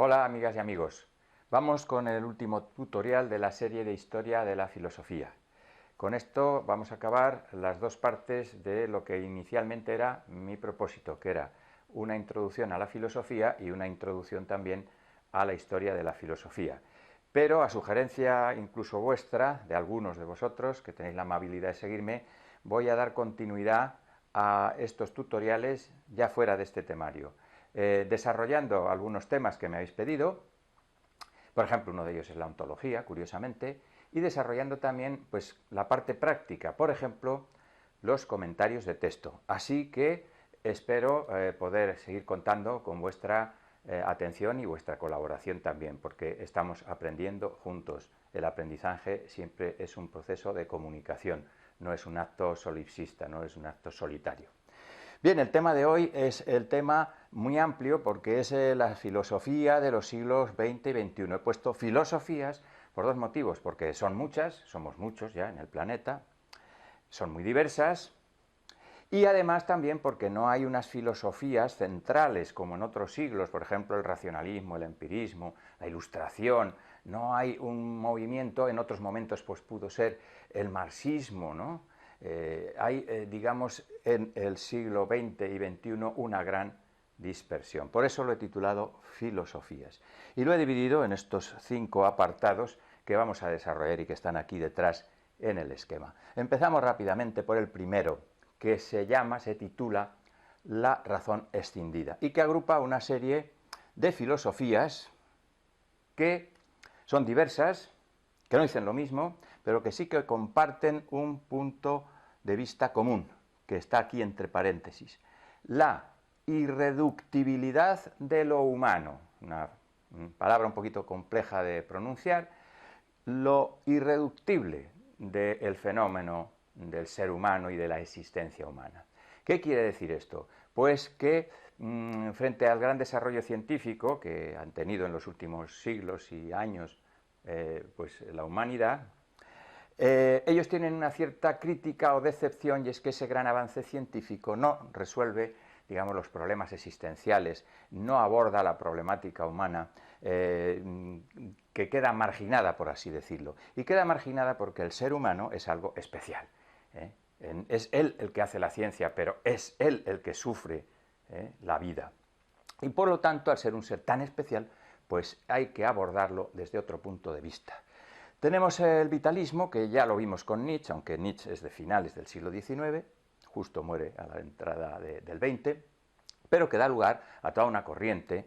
Hola amigas y amigos, vamos con el último tutorial de la serie de Historia de la Filosofía. Con esto vamos a acabar las dos partes de lo que inicialmente era mi propósito, que era una introducción a la filosofía y una introducción también a la historia de la filosofía. Pero a sugerencia incluso vuestra, de algunos de vosotros que tenéis la amabilidad de seguirme, voy a dar continuidad a estos tutoriales ya fuera de este temario. Desarrollando algunos temas que me habéis pedido, por ejemplo, uno de ellos es la ontología, curiosamente, y desarrollando también pues, la parte práctica, por ejemplo, los comentarios de texto. Así que espero poder seguir contando con vuestra atención y vuestra colaboración también, porque estamos aprendiendo juntos. El aprendizaje siempre es un proceso de comunicación, no es un acto solipsista, no es un acto solitario. Bien, el tema de hoy es el tema muy amplio porque es la filosofía de los siglos XX y XXI. He puesto filosofías por dos motivos, porque son muchas, somos muchos ya en el planeta, son muy diversas, y además también porque no hay unas filosofías centrales como en otros siglos, por ejemplo el racionalismo, el empirismo, la ilustración, no hay un movimiento, en otros momentos pues pudo ser el marxismo, ¿no? Hay, digamos, en el siglo XX y XXI una gran dispersión. Por eso lo he titulado Filosofías. Y lo he dividido en estos 5 apartados que vamos a desarrollar y que están aquí detrás en el esquema. Empezamos rápidamente por el primero, que se titula La razón escindida, y que agrupa una serie de filosofías que son diversas, que no dicen lo mismo, pero que sí que comparten un punto de vista común, que está aquí entre paréntesis. La irreductibilidad de lo humano, una palabra un poquito compleja de pronunciar, lo irreductible del fenómeno del ser humano y de la existencia humana. ¿Qué quiere decir esto? Pues que frente al gran desarrollo científico que han tenido en los últimos siglos y años pues la humanidad, ellos tienen una cierta crítica o decepción, y es que ese gran avance científico no resuelve, digamos, los problemas existenciales, no aborda la problemática humana, que queda marginada, por así decirlo. Y queda marginada porque el ser humano es algo especial. Es él el que hace la ciencia, pero es él el que sufre la vida. Y por lo tanto, al ser un ser tan especial, pues hay que abordarlo desde otro punto de vista. Tenemos el vitalismo, que ya lo vimos con Nietzsche, aunque Nietzsche es de finales del siglo XIX, justo muere a la entrada del XX, pero que da lugar a toda una corriente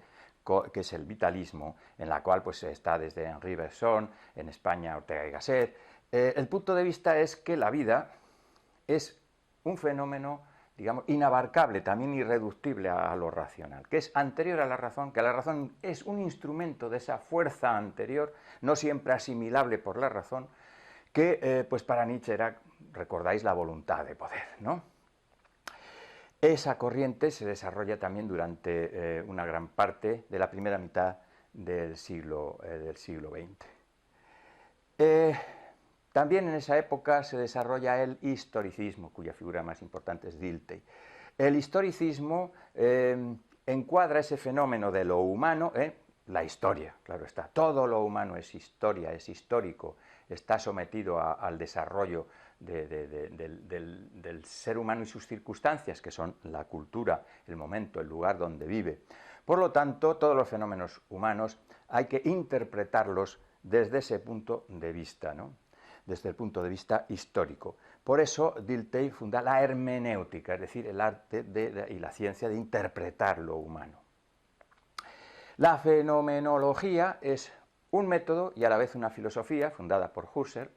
que es el vitalismo, en la cual pues está desde Henri Bergson, en España Ortega y Gasset. El punto de vista es que la vida es un fenómeno, digamos, inabarcable, también irreductible a lo racional, que es anterior a la razón, que la razón es un instrumento de esa fuerza anterior, no siempre asimilable por la razón, que pues para Nietzsche era, recordáis, la voluntad de poder, ¿no? Esa corriente se desarrolla también durante una gran parte de la primera mitad del siglo XX. También en esa época se desarrolla el historicismo, cuya figura más importante es Dilthey. El historicismo encuadra ese fenómeno de lo humano, la historia, claro está, todo lo humano es historia, es histórico, está sometido al desarrollo del ser humano y sus circunstancias, que son la cultura, el momento, el lugar donde vive. Por lo tanto, todos los fenómenos humanos hay que interpretarlos desde ese punto de vista, ¿no? Desde el punto de vista histórico. Por eso Dilthey funda la hermenéutica, es decir, el arte y la ciencia de interpretar lo humano. La fenomenología es un método y a la vez una filosofía fundada por Husserl,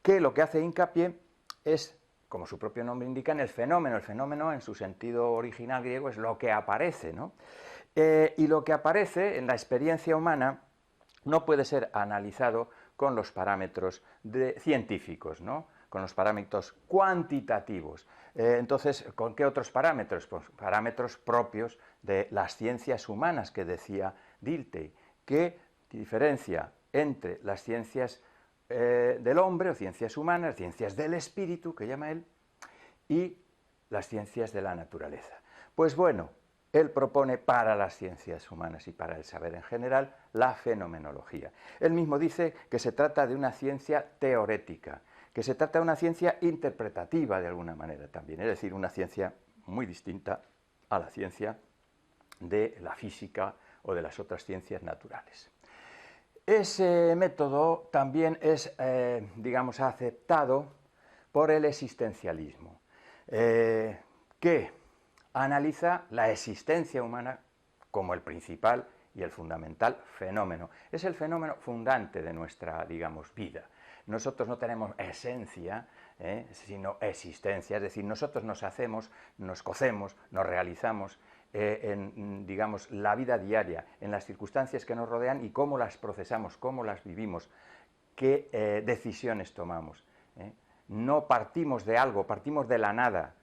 que lo que hace hincapié es, como su propio nombre indica, en el fenómeno. El fenómeno, en su sentido original griego, es lo que aparece, ¿no? Y lo que aparece en la experiencia humana no puede ser analizado con los parámetros científicos, ¿no? Con los parámetros cuantitativos. Entonces, ¿con qué otros parámetros? Pues parámetros propios de las ciencias humanas, que decía Dilthey, que diferencia entre las ciencias del hombre, o ciencias humanas, ciencias del espíritu, que llama él, y las ciencias de la naturaleza. Pues bueno, él propone para las ciencias humanas y para el saber en general la fenomenología. Él mismo dice que se trata de una ciencia teorética, que se trata de una ciencia interpretativa de alguna manera también, es decir, una ciencia muy distinta a la ciencia de la física o de las otras ciencias naturales. Ese método también es, digamos, aceptado por el existencialismo, que analiza la existencia humana como el principal y el fundamental fenómeno. Es el fenómeno fundante de nuestra, digamos, vida. Nosotros no tenemos esencia, sino existencia, es decir, nosotros nos hacemos, nos cocemos, nos realizamos en, digamos, la vida diaria, en las circunstancias que nos rodean y cómo las procesamos, cómo las vivimos, qué decisiones tomamos. No partimos de algo, partimos de la nada,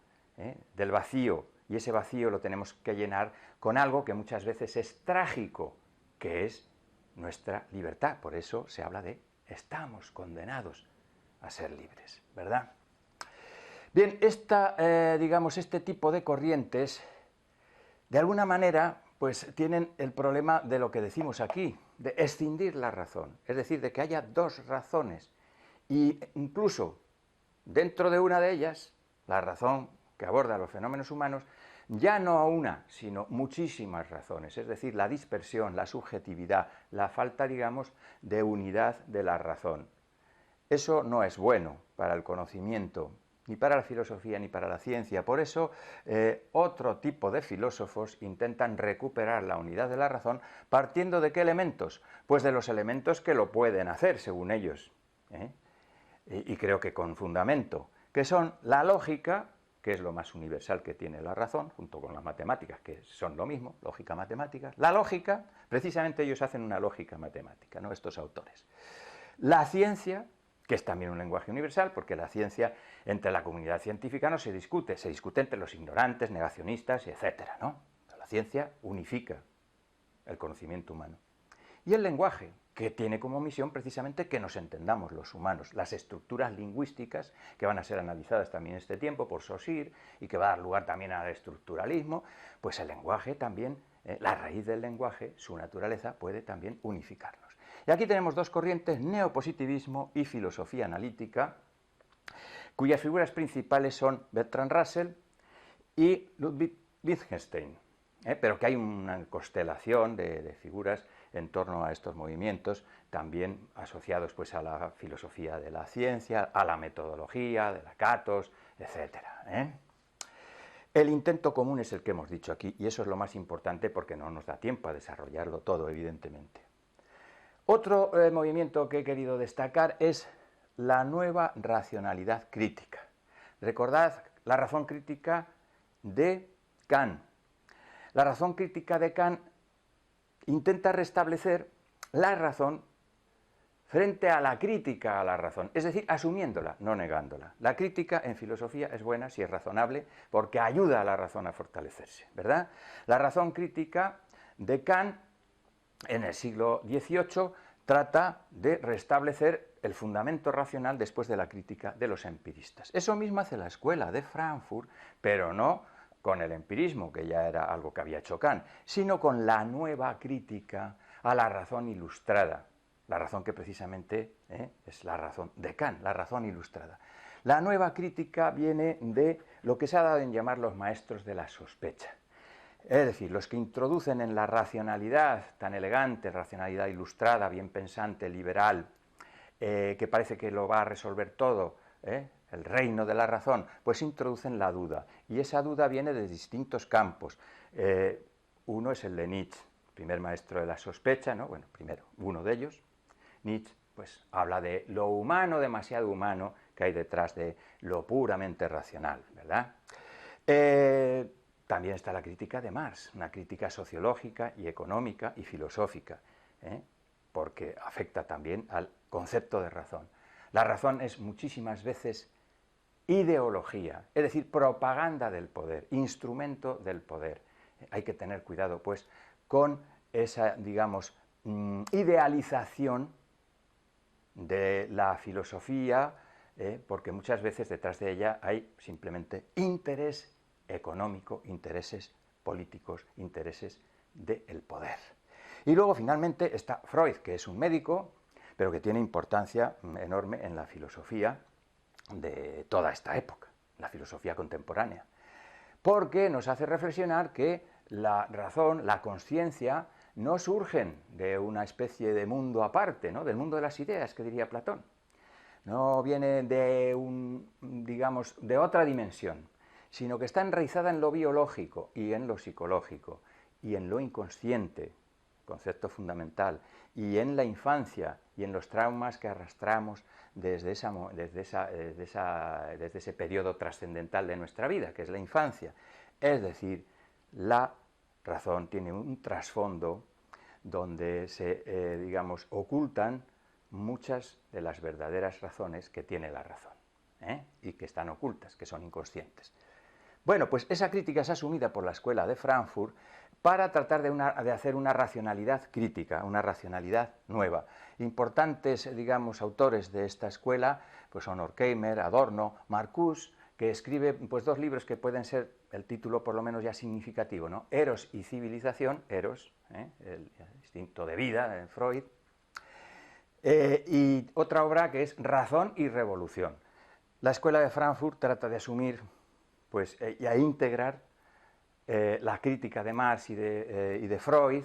del vacío, y ese vacío lo tenemos que llenar con algo que muchas veces es trágico, que es nuestra libertad. Por eso se habla de estamos condenados a ser libres, ¿verdad? Bien, digamos, este tipo de corrientes, de alguna manera, pues tienen el problema de lo que decimos aquí, de escindir la razón, es decir, de que haya dos razones, y incluso dentro de una de ellas, la razón que aborda los fenómenos humanos, ya no una, sino muchísimas razones, es decir, la dispersión, la subjetividad, la falta, digamos, de unidad de la razón. Eso no es bueno para el conocimiento, ni para la filosofía, ni para la ciencia. Por eso, otro tipo de filósofos intentan recuperar la unidad de la razón partiendo de qué elementos? Pues de los elementos que lo pueden hacer, según ellos, y creo que con fundamento, que son la lógica, que es lo más universal que tiene la razón, junto con las matemáticas, que son lo mismo, lógica, matemáticas. La lógica, precisamente ellos hacen una lógica matemática, ¿no?, estos autores. La ciencia, que es también un lenguaje universal, porque la ciencia entre la comunidad científica no se discute entre los ignorantes, negacionistas, etcétera, ¿no? La ciencia unifica el conocimiento humano. Y el lenguaje, que tiene como misión precisamente que nos entendamos los humanos, las estructuras lingüísticas que van a ser analizadas también en este tiempo por Saussure y que va a dar lugar también al estructuralismo, pues el lenguaje también, la raíz del lenguaje, su naturaleza, puede también unificarnos. Y aquí tenemos dos corrientes, neopositivismo y filosofía analítica, cuyas figuras principales son Bertrand Russell y Ludwig Wittgenstein, pero que hay una constelación de figuras en torno a estos movimientos, también asociados pues a la filosofía de la ciencia, a la metodología, de la Catos, etc. El intento común es el que hemos dicho aquí, y eso es lo más importante porque no nos da tiempo a desarrollarlo todo, evidentemente. Otro movimiento que he querido destacar es la nueva racionalidad crítica. Recordad la razón crítica de Kant. La razón crítica de Kant intenta restablecer la razón frente a la crítica a la razón, es decir, asumiéndola, no negándola. La crítica en filosofía es buena si es razonable porque ayuda a la razón a fortalecerse, ¿verdad? La razón crítica de Kant en el siglo XVIII trata de restablecer el fundamento racional después de la crítica de los empiristas. Eso mismo hace la escuela de Frankfurt, pero no con el empirismo, que ya era algo que había hecho Kant, sino con la nueva crítica a la razón ilustrada, la razón que precisamente es la razón de Kant, la razón ilustrada. La nueva crítica viene de lo que se ha dado en llamar los maestros de la sospecha. Es decir, los que introducen en la racionalidad tan elegante, racionalidad ilustrada, bien pensante, liberal, que parece que lo va a resolver todo, el reino de la razón, pues introducen la duda. Y esa duda viene de distintos campos. Uno es el de Nietzsche, primer maestro de la sospecha, ¿no? Bueno, primero, uno de ellos. Nietzsche pues habla de lo humano, demasiado humano, que hay detrás de lo puramente racional, ¿verdad? También está la crítica de Marx, una crítica sociológica y económica y filosófica, porque afecta también al concepto de razón. La razón es muchísimas veces ideología, es decir, propaganda del poder, instrumento del poder. Hay que tener cuidado, pues, con esa, digamos, idealización de la filosofía, porque muchas veces detrás de ella hay simplemente interés económico, intereses políticos, intereses del poder. Y luego finalmente está Freud, que es un médico, pero que tiene importancia enorme en la filosofía de toda esta época, la filosofía contemporánea, porque nos hace reflexionar que la razón, la conciencia, no surgen de una especie de mundo aparte, ¿no?, del mundo de las ideas, que diría Platón. No viene de digamos, de otra dimensión, sino que está enraizada en lo biológico y en lo psicológico y en lo inconsciente, concepto fundamental, y en la infancia y en los traumas que arrastramos desde ese periodo trascendental de nuestra vida, que es la infancia. Es decir, la razón tiene un trasfondo donde se, digamos, ocultan muchas de las verdaderas razones que tiene la razón, y que están ocultas, que son inconscientes. Bueno, pues esa crítica es asumida por la Escuela de Frankfurt para tratar de hacer una racionalidad crítica, una racionalidad nueva. Importantes, digamos, autores de esta escuela pues son Horkheimer, Adorno, Marcuse, que escribe pues dos libros que pueden ser el título por lo menos ya significativo, ¿no? Eros y civilización, Eros, el instinto de vida de Freud, y otra obra que es Razón y revolución. La Escuela de Frankfurt trata de asumir pues, y a integrar la crítica de Marx y de Freud,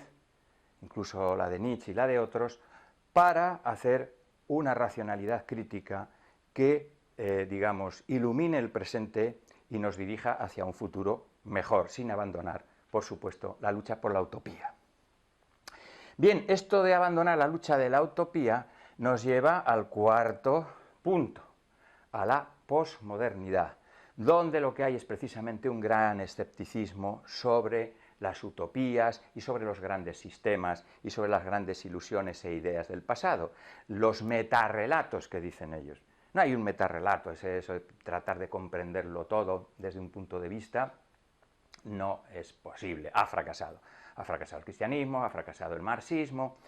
incluso la de Nietzsche y la de otros, para hacer una racionalidad crítica que, digamos, ilumine el presente y nos dirija hacia un futuro mejor, sin abandonar, por supuesto, la lucha por la utopía. Bien, esto de abandonar la lucha de la utopía nos lleva al cuarto punto, a la posmodernidad, donde lo que hay es precisamente un gran escepticismo sobre las utopías y sobre los grandes sistemas y sobre las grandes ilusiones e ideas del pasado, los metarrelatos que dicen ellos. No hay un metarrelato, es eso de tratar de comprenderlo todo desde un punto de vista, no es posible, ha fracasado. Ha fracasado el cristianismo, ha fracasado el marxismo.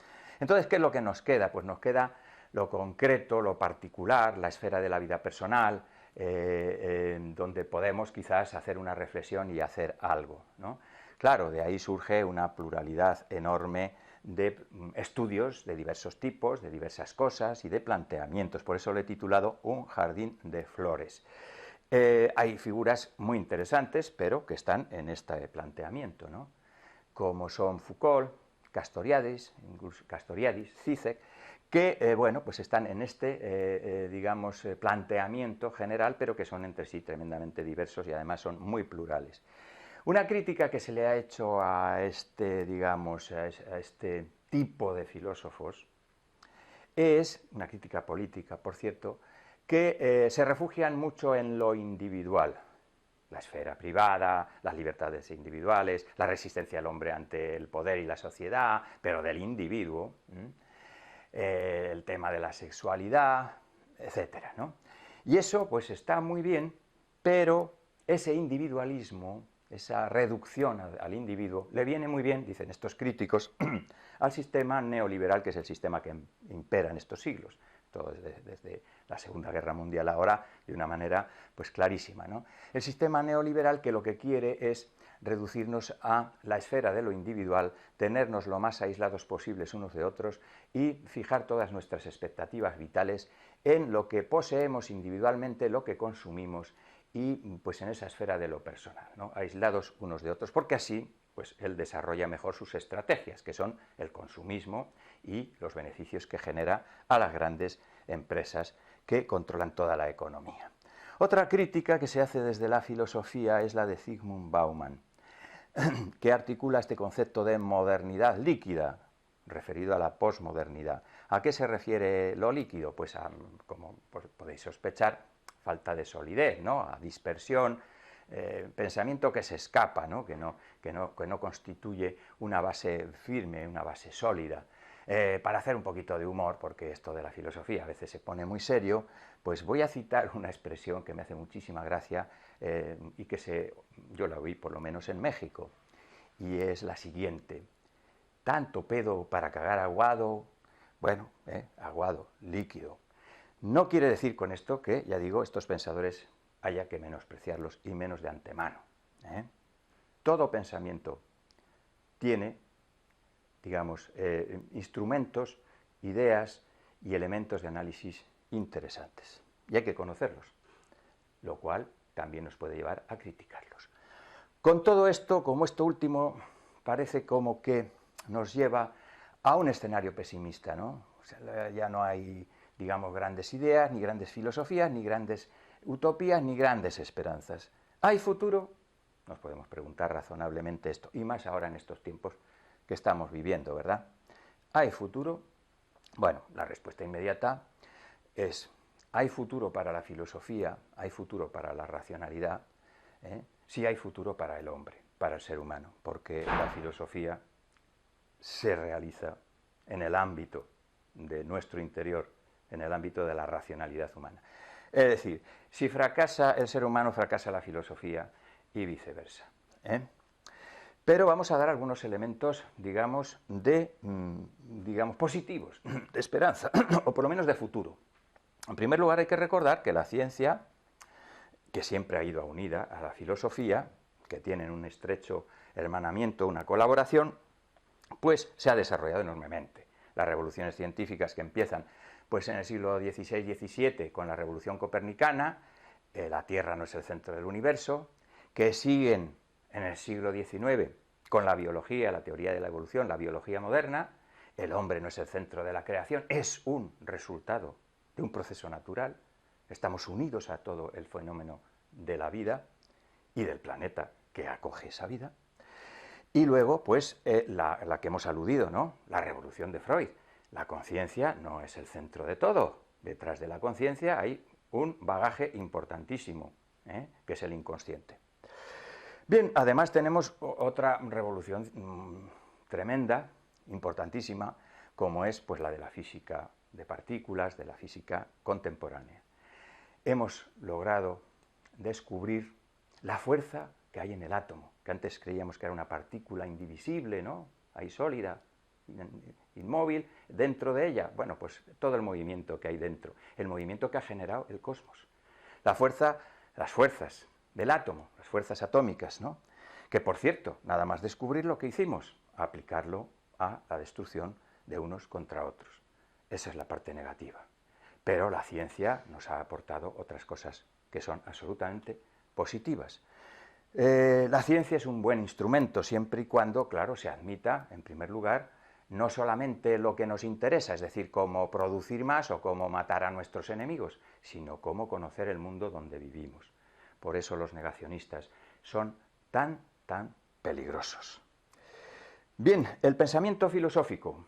Entonces, ¿qué es lo que nos queda? Pues nos queda lo concreto, lo particular, la esfera de la vida personal, donde podemos quizás hacer una reflexión y hacer algo, ¿no? Claro, de ahí surge una pluralidad enorme de estudios de diversos tipos, de diversas cosas y de planteamientos. Por eso lo he titulado Un jardín de flores. Hay figuras muy interesantes, pero que están en este planteamiento, ¿no?, como son Foucault, Castoriadis, Zizek, que bueno, pues están en este, digamos, planteamiento general, pero que son entre sí tremendamente diversos y además son muy plurales. Una crítica que se le ha hecho a este, digamos, a este tipo de filósofos es una crítica política, por cierto, que se refugian mucho en lo individual. La esfera privada, las libertades individuales, la resistencia del hombre ante el poder y la sociedad, pero del individuo, el tema de la sexualidad, etcétera, ¿no? Y eso pues está muy bien, pero ese individualismo, esa reducción al individuo, le viene muy bien, dicen estos críticos, al sistema neoliberal, que es el sistema que impera en estos siglos, todo desde la Segunda Guerra Mundial ahora, de una manera pues clarísima, ¿no? El sistema neoliberal que lo que quiere es reducirnos a la esfera de lo individual, tenernos lo más aislados posibles unos de otros y fijar todas nuestras expectativas vitales en lo que poseemos individualmente, lo que consumimos y pues en esa esfera de lo personal, ¿no?, aislados unos de otros, porque así pues él desarrolla mejor sus estrategias, que son el consumismo y los beneficios que genera a las grandes empresas que controlan toda la economía. Otra crítica que se hace desde la filosofía es la de Zygmunt Bauman, que articula este concepto de modernidad líquida, referido a la posmodernidad. ¿A qué se refiere lo líquido? Pues a, como podéis sospechar, falta de solidez, ¿no?, a dispersión, pensamiento que se escapa, ¿no?, que no constituye una base firme, una base sólida. Para hacer un poquito de humor, porque esto de la filosofía a veces se pone muy serio, pues voy a citar una expresión que me hace muchísima gracia y que yo la oí por lo menos en México, y es la siguiente: tanto pedo para cagar aguado, bueno, aguado, líquido. No quiere decir con esto que, ya digo, estos pensadores haya que menospreciarlos y menos de antemano, todo pensamiento tiene, digamos, instrumentos, ideas y elementos de análisis interesantes. Y hay que conocerlos, lo cual también nos puede llevar a criticarlos. Con todo esto, como esto último parece como que nos lleva a un escenario pesimista, ¿no? O sea, ya no hay, digamos, grandes ideas, ni grandes filosofías, ni grandes utopías, ni grandes esperanzas. ¿Hay futuro? Nos podemos preguntar razonablemente esto, y más ahora en estos tiempos que estamos viviendo, ¿verdad? ¿Hay futuro? Bueno, la respuesta inmediata es: ¿hay futuro para la filosofía? ¿Hay futuro para la racionalidad? Sí hay futuro para el hombre, para el ser humano, porque la filosofía se realiza en el ámbito de nuestro interior, en el ámbito de la racionalidad humana. Es decir, si fracasa el ser humano, fracasa la filosofía y viceversa. Pero vamos a dar algunos elementos, digamos, positivos, de esperanza, o por lo menos de futuro. En primer lugar, hay que recordar que la ciencia, que siempre ha ido unida a la filosofía, que tienen un estrecho hermanamiento, una colaboración, pues se ha desarrollado enormemente. Las revoluciones científicas que empiezan pues en el siglo XVI-XVII con la revolución copernicana, la Tierra no es el centro del universo, que siguen en el siglo XIX con la biología, la teoría de la evolución, la biología moderna, el hombre no es el centro de la creación, es un resultado de un proceso natural, estamos unidos a todo el fenómeno de la vida y del planeta que acoge esa vida. Y luego, pues, la que hemos aludido, ¿no? La revolución de Freud. La conciencia no es el centro de todo. Detrás de la conciencia hay un bagaje importantísimo, que es el inconsciente. Bien, además tenemos otra revolución tremenda, importantísima, como es pues, la de la física de partículas, de la física contemporánea. Hemos logrado descubrir la fuerza que hay en el átomo, que antes creíamos que era una partícula indivisible, ¿no? Ahí sólida, inmóvil, dentro de ella, bueno, pues todo el movimiento que hay dentro, el movimiento que ha generado el cosmos. Las fuerzas del átomo, las fuerzas atómicas, ¿no? Que, por cierto, nada más descubrir lo que hicimos, aplicarlo a la destrucción de unos contra otros. Esa es la parte negativa. Pero la ciencia nos ha aportado otras cosas que son absolutamente positivas. La ciencia es un buen instrumento siempre y cuando, claro, se admita, en primer lugar, no solamente lo que nos interesa, es decir, cómo producir más o cómo matar a nuestros enemigos, sino cómo conocer el mundo donde vivimos. Por eso los negacionistas son tan peligrosos. Bien, el pensamiento filosófico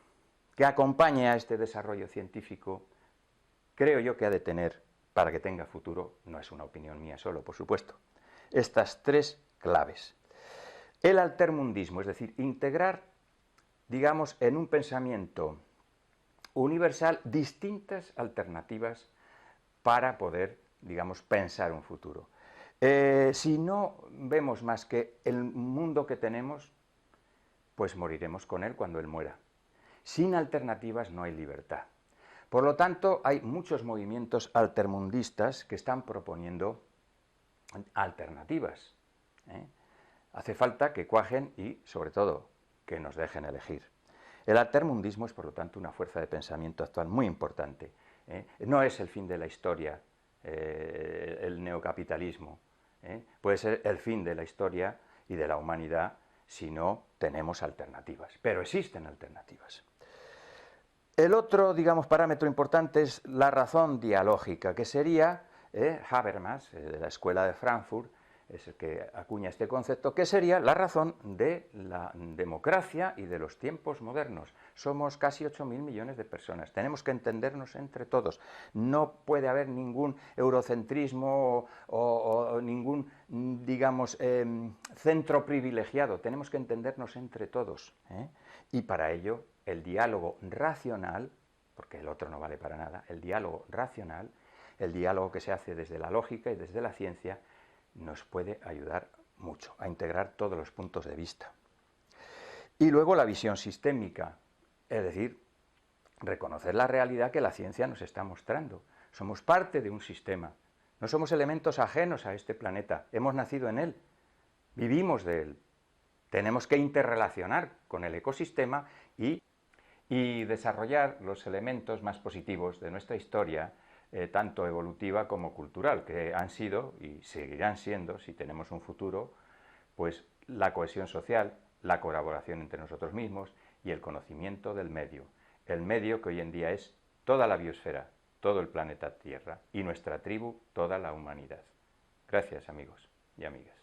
que acompaña a este desarrollo científico, creo yo que ha de tener, para que tenga futuro, no es una opinión mía solo, por supuesto, estas tres claves. El altermundismo, es decir, integrar, digamos, en un pensamiento universal distintas alternativas para poder, digamos, pensar un futuro. Si no vemos más que el mundo que tenemos, pues moriremos con él cuando él muera. Sin alternativas no hay libertad. Por lo tanto, hay muchos movimientos altermundistas que están proponiendo alternativas. Hace falta que cuajen y, sobre todo, que nos dejen elegir. El altermundismo es, por lo tanto, una fuerza de pensamiento actual muy importante. No es el fin de la historia, el neocapitalismo. Puede ser el fin de la historia y de la humanidad si no tenemos alternativas. Pero existen alternativas. El otro, digamos, parámetro importante es la razón dialógica, que sería Habermas, de la Escuela de Frankfurt, es el que acuña este concepto, que sería la razón de la democracia y de los tiempos modernos. Somos casi 8.000 millones de personas, tenemos que entendernos entre todos. No puede haber ningún eurocentrismo o ningún, digamos, centro privilegiado, tenemos que entendernos entre todos. Y para ello, el diálogo racional, porque el otro no vale para nada, el diálogo racional, el diálogo que se hace desde la lógica y desde la ciencia, nos puede ayudar mucho a integrar todos los puntos de vista. Y luego la visión sistémica, es decir, reconocer la realidad que la ciencia nos está mostrando. Somos parte de un sistema, no somos elementos ajenos a este planeta, hemos nacido en él, vivimos de él, Tenemos que interrelacionar con el ecosistema y desarrollar los elementos más positivos de nuestra historia, tanto evolutiva como cultural, que han sido y seguirán siendo, si tenemos un futuro, pues la cohesión social, la colaboración entre nosotros mismos y el conocimiento del medio. El medio que hoy en día es toda la biosfera, todo el planeta Tierra y nuestra tribu, toda la humanidad. Gracias, amigos y amigas.